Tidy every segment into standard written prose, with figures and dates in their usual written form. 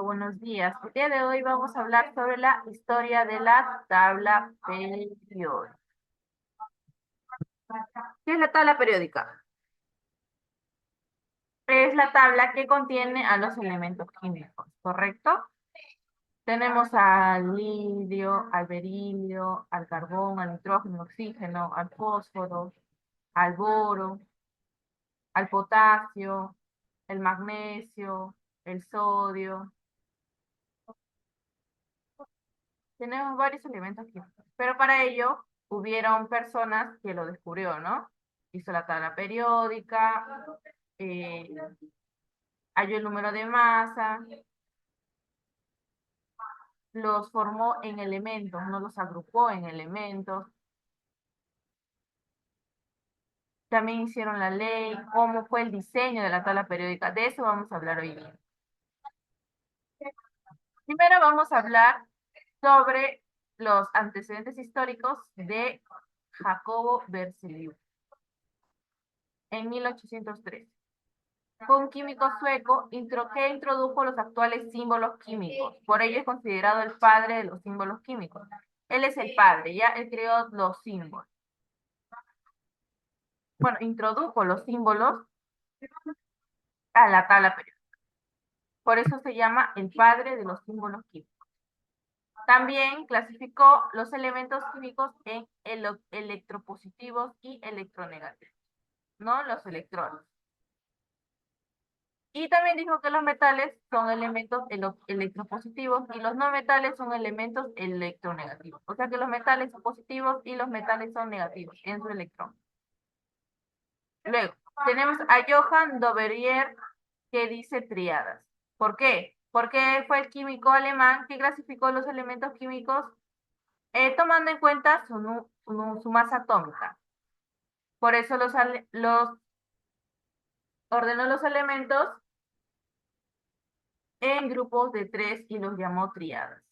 Buenos días. El día de hoy vamos a hablar sobre la historia de la tabla periódica. ¿Qué es la tabla periódica? Es la tabla que contiene a los elementos químicos, ¿correcto? Tenemos al litio, al berilio, al carbón, al nitrógeno, al oxígeno, al fósforo, al boro, al potasio, el magnesio, el sodio. Tenemos varios elementos químicos, pero para ello hubieron personas que lo descubrió, ¿no? Hizo la tabla periódica, eh, halló el número de masa, los formó en elementos, no los agrupó en elementos. También hicieron la ley, cómo fue el diseño de la tabla periódica. De eso vamos a hablar hoy día. Primero vamos a hablar sobre los antecedentes históricos de Jacobo Berzelius en 1803. Fue un químico sueco que introdujo los actuales símbolos químicos. Por ello es considerado el padre de los símbolos químicos. Él es el padre, ya él creó los símbolos. Bueno, introdujo los símbolos a la tabla periódica. Por eso se llama el padre de los símbolos químicos. También clasificó los elementos químicos en electropositivos y electronegativos, ¿no? Los electrones. Y también dijo que los metales son elementos electropositivos y los no metales son elementos electronegativos. O sea que los metales son positivos y los metales son negativos en su electrón. Luego, tenemos a Johann Doberer que dice triadas. ¿Por qué? Porque fue el químico alemán que clasificó los elementos químicos tomando en cuenta su masa atómica. Por eso ordenó los elementos en grupos de tres y los llamó triadas.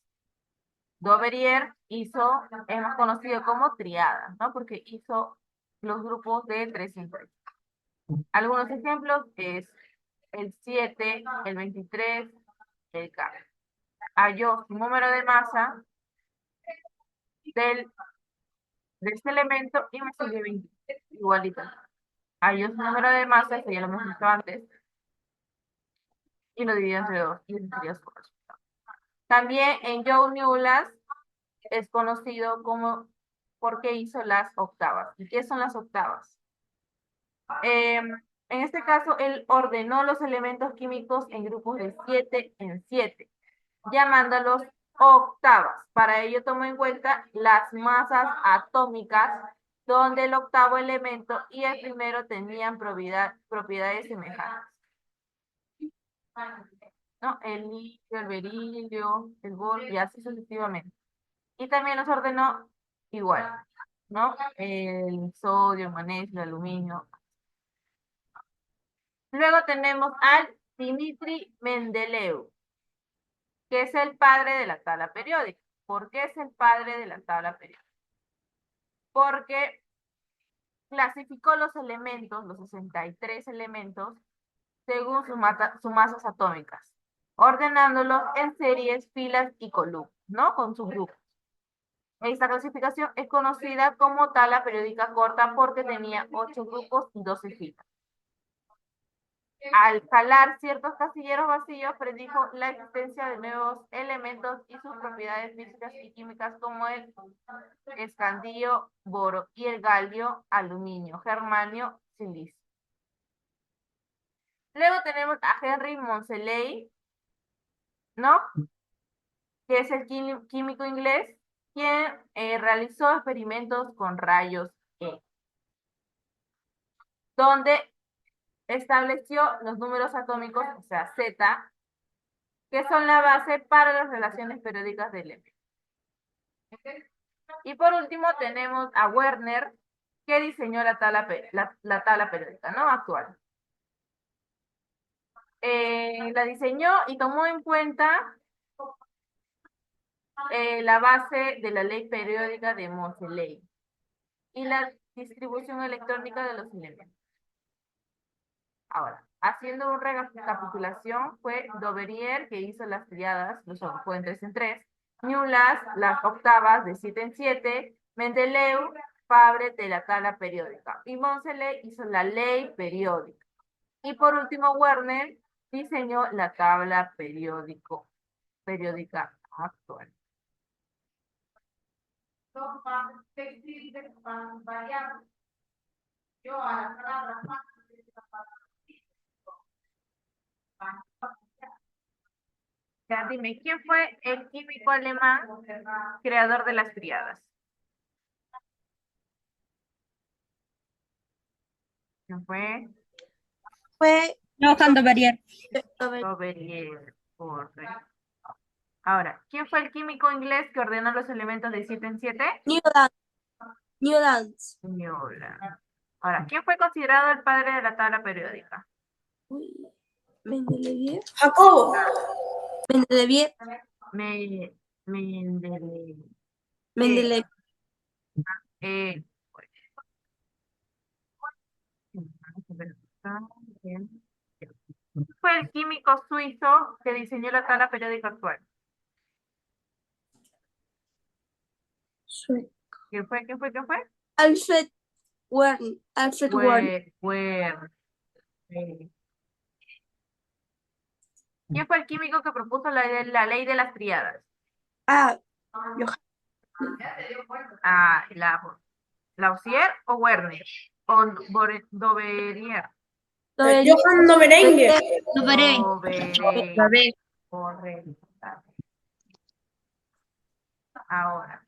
Doverier es más conocido como triadas, ¿no? Porque hizo los grupos de tres en tres. Algunos ejemplos es el 7, el 23, el K. Halló su número de masa del, de este elemento y me sigue 20, igualito. Halló su número de masa, que ya lo hemos visto antes, y lo dividió entre dos, y ese sería su resultado. También en Joe Newland es conocido como porque hizo las octavas. ¿Y qué son las octavas? En este caso, él ordenó los elementos químicos en grupos de 7 en 7, llamándolos octavas. Para ello tomó en cuenta las masas atómicas, donde el octavo elemento y el primero tenían propiedades semejantes, ¿no? El litio, el berilio, el boro, y así sucesivamente. Y también los ordenó igual, ¿no? El sodio, el magnesio, el aluminio. Luego tenemos al Dimitri Mendeleev, que es el padre de la tabla periódica. ¿Por qué es el padre de la tabla periódica? Porque clasificó los elementos, los 63 elementos, según sus masas atómicas, ordenándolos en series, filas y columnas, ¿no? Con sus grupos. Esta clasificación es conocida como tabla periódica corta porque tenía 8 grupos y 12 filas. Al jalar ciertos casilleros vacíos, predijo la existencia de nuevos elementos y sus propiedades físicas y químicas como el escandio, boro y el galio, aluminio, germanio, silicio. Luego tenemos a Henry Moseley, ¿no? Que es el químico inglés, quien realizó experimentos con rayos E, donde estableció los números atómicos, o sea, Z, que son la base para las relaciones periódicas de elementos. Y por último tenemos a Werner, que diseñó la tabla periódica, ¿no? Actual. La diseñó y tomó en cuenta la base de la ley periódica de Moseley y la distribución electrónica de los elementos. Ahora, haciendo una recapitulación, fue Doverier que hizo las triadas, fue en 3 en 3, Newlands las octavas de 7 en 7, Mendeleu, Fabre de la tabla periódica, y Moncelet hizo la ley periódica. Y por último, Werner diseñó la tabla periódica actual. Ya, dime, ¿quién fue el químico alemán creador de las triadas? ¿Quién fue? Fue Johann Doverier. Doverier, correcto. Ahora, ¿quién fue el químico inglés que ordenó los elementos de 7 en 7? Newlands. Newland. Ahora, ¿quién fue considerado el padre de la tabla periódica? Mendeleev. Jacobo. Mendeleev. Mendeleev. Mendeleev. Pues, vamos a ver acá, bien. Fue el químico suizo que diseñó la tabla periódica actual. ¿Quién fue? ¿Quién fue? ¿Quién fue? Alfred Wern. Alfred Wern. ¿Quién fue el químico que propuso la ley de las triadas? Ah, Ah, Lavoisier o Werner o Doverier. Johan no merengue. Doverier. Correcto. Ahora.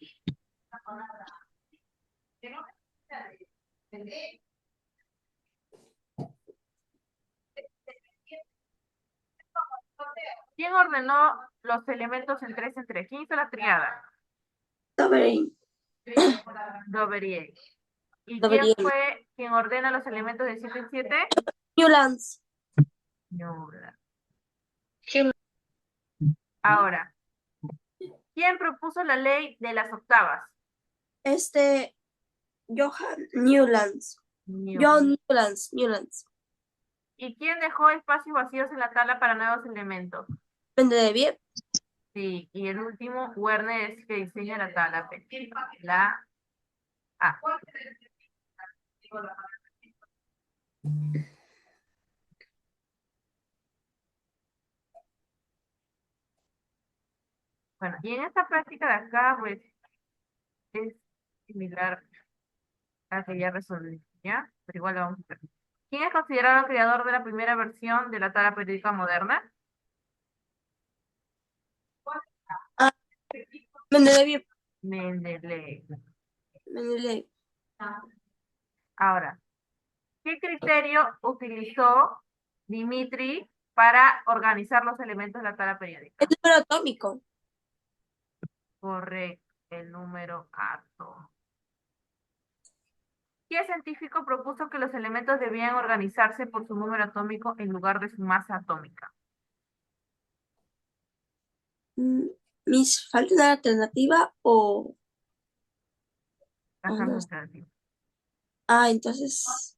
¿Quién ordenó los elementos en 3 en 3? ¿Quién hizo la triada? Doverier. Doverier. ¿Y quién Doverier. fue quien ordena los elementos de 7 en 7? Newlands. Newland. Ahora, ¿quién propuso la ley de las octavas? Johann Newlands. Newland. John Newlands. Newlands. ¿Y quién dejó espacios vacíos en la tabla para nuevos elementos? Mendeleev. Sí, y el último, Werner, es que diseña la tabla. La A. Bueno, y en esta práctica de acá, pues, es similar a la que ya resolví, ¿ya? Pero igual lo vamos a hacer. ¿Quién es considerado el creador de la primera versión de la tabla periódica moderna? Ah, Mendeleev. Mendeleev. Mendeleev. Ahora, ¿qué criterio utilizó Dimitri para organizar los elementos de la tabla periódica? El número atómico. Correcto, el número átomo. ¿Qué científico propuso que los elementos debían organizarse por su número atómico en lugar de su masa atómica? Miss, ¿falta una alternativa o Ajá, no? alternativa. Ah, entonces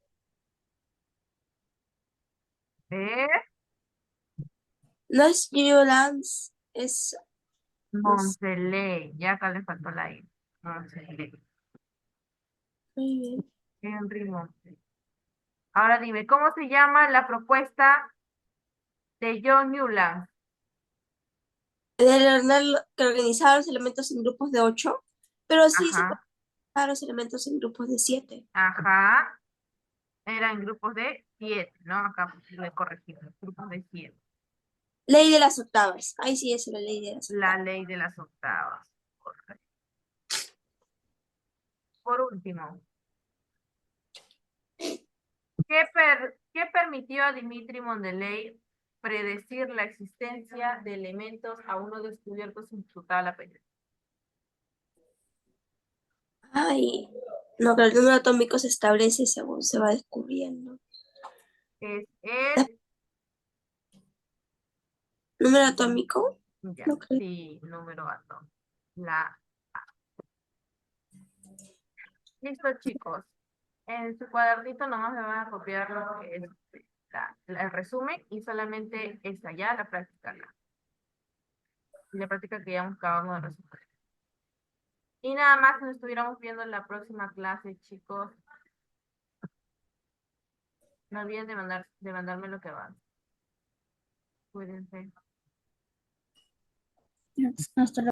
¿Eh? no es Newlands, es Montelet, ya acá le faltó la I. Montelet. muy bien. Henry Montelet. Ahora dime, ¿cómo se llama la propuesta de John Newland? Que organizaba los elementos en grupos de 8, pero sí se puede Ajá, organizar los elementos en grupos de 7. ajá. Eran grupos de 7, ¿no? Acá le corregimos, grupos de 7. Ley de las octavas. Ahí sí es la ley de las La octavas. ley de las octavas. Correcto. Por último, ¿qué permitió a Dimitri Mendeleev predecir la existencia de elementos aún no descubiertos en su tabla periódica? Ay, no, pero el número atómico se establece según se va descubriendo. Es ¿El el, número atómico? ya, No creo. sí, número atómico. La A. Listo, chicos. En su cuadernito nomás me van a copiar lo que es el resumen y solamente esta ya la práctica. Y la práctica que ya acabamos de resolver. Y nada más nos estuviéramos viendo en la próxima clase, chicos. No olviden de mandarme lo que van. Cuídense. Hasta luego.